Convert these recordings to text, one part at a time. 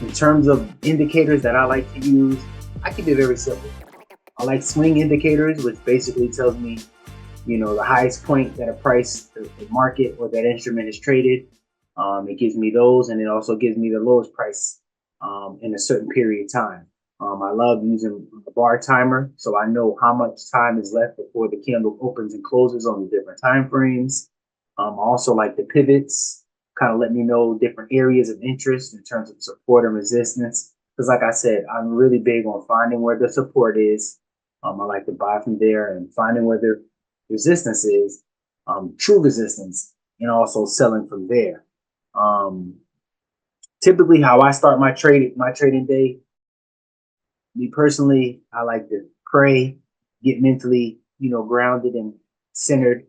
In terms of indicators that I like to use, I keep it very simple. I like swing indicators, which basically tells me, the highest point that a price, the market, or that instrument is traded. It gives me those, and it also gives me the lowest price in a certain period of time. I love using a bar timer, so I know how much time is left before the candle opens and closes on the different time frames. I also like the pivots, kind of let me know different areas of interest in terms of support and resistance. Because, like I said, I'm really big on finding where the support is. I like to buy from there and finding where the resistance is, true resistance, and also selling from there. Um, Typically, how I start my trading day, me personally, I like to pray, get mentally, grounded and centered.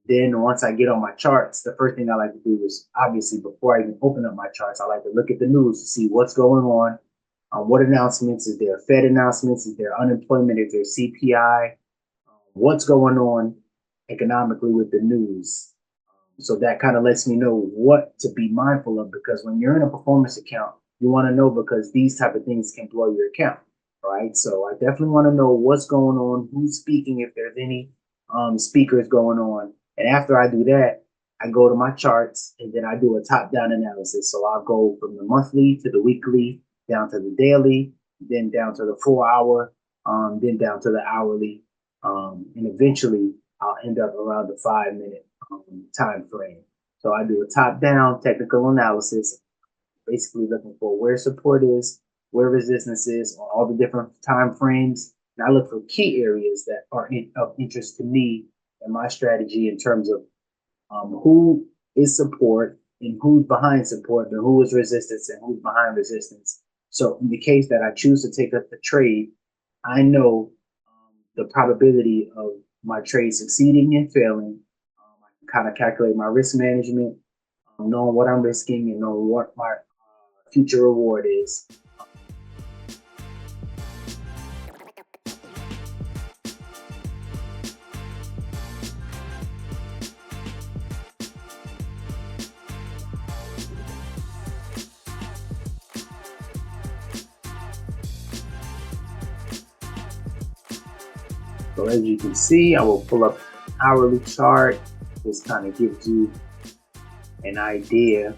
Then once I get on my charts, the first thing I like to do is, obviously, before I even open up my charts, I like to look at the news to see what's going on. What announcements? Is there Fed announcements? Is there unemployment? Is there CPI? What's going on economically with the news? So that kind of lets me know what to be mindful of, because when you're in a performance account, you want to know, because these type of things can blow your account, right? So I definitely want to know what's going on, who's speaking, if there's any speakers going on. And after I do that, I go to my charts and then I do a top-down analysis. So I'll go from the monthly to the weekly, down to the daily, then down to the 4 hour, then down to the hourly, and eventually I'll end up around the 5 minute time frame. So I do a top-down technical analysis, basically looking for where support is, where resistance is on all the different time frames. And I look for key areas that are of interest to me and my strategy in terms of who is support and who's behind support, and who is resistance and who's behind resistance. So in the case that I choose to take up the trade, I know the probability of my trade succeeding and failing. I can kind of calculate my risk management, knowing what I'm risking and knowing what my future reward is. So as you can see, I will pull up an hourly chart. This kind of gives you an idea.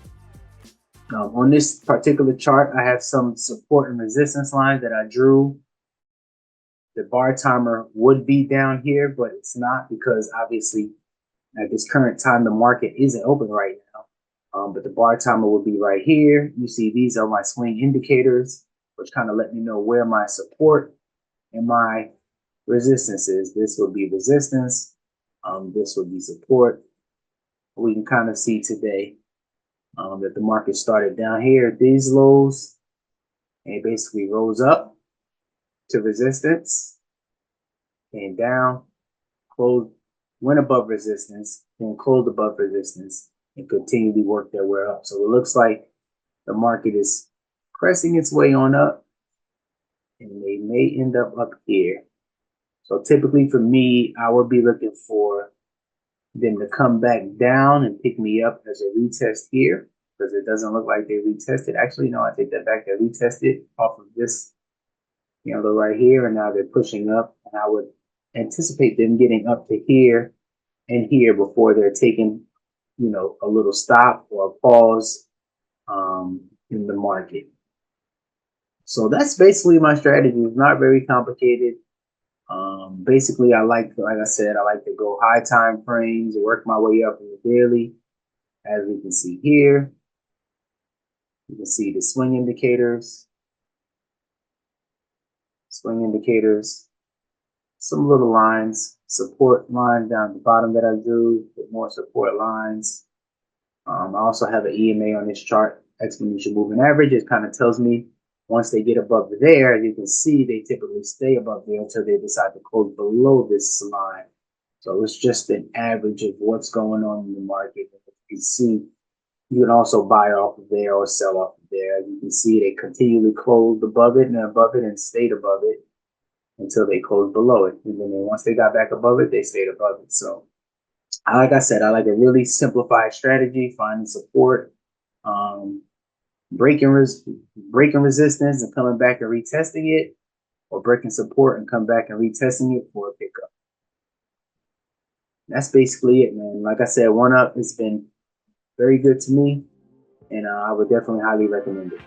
On this particular chart, I have some support and resistance lines that I drew. The bar timer would be down here, but it's not, because obviously at this current time, the market isn't open right now. But the bar timer would be right here. You see, these are my swing indicators, which kind of let me know where my support and my resistance is. This would be resistance. This would be support. We can kind of see today that the market started down here at these lows, and it basically rose up to resistance, came down, closed, went above resistance, then closed above resistance, and continued to work their way up. So it looks like the market is pressing its way on up, and they may end up here. So typically for me, I would be looking for them to come back down and pick me up as a retest here, because it doesn't look like they retested. Actually, no, I take that back. They retested off of this candle right here, and now they're pushing up. And I would anticipate them getting up to here and here before they're taking, a little stop or a pause in the market. So that's basically my strategy. It's not very complicated. Basically, like I said, I like to go high time frames and work my way up in the daily. As we can see here, you can see the swing indicators, some little lines, support lines down at the bottom that I drew, with more support lines. I also have an EMA on this chart, exponential moving average. It kind of tells me once they get above there, you can see they typically stay above there until they decide to close below this line. So it's just an average of what's going on in the market. You can see, you can also buy off of there or sell off of there. You can see they continually closed above it and above it and stayed above it until they closed below it. And then once they got back above it, they stayed above it. So like I said, I like a really simplified strategy, finding support, breaking breaking resistance and coming back and retesting it, or breaking support and come back and retesting it for a pickup. That's basically it, man. Like I said, OneUp has been very good to me, and I would definitely highly recommend it.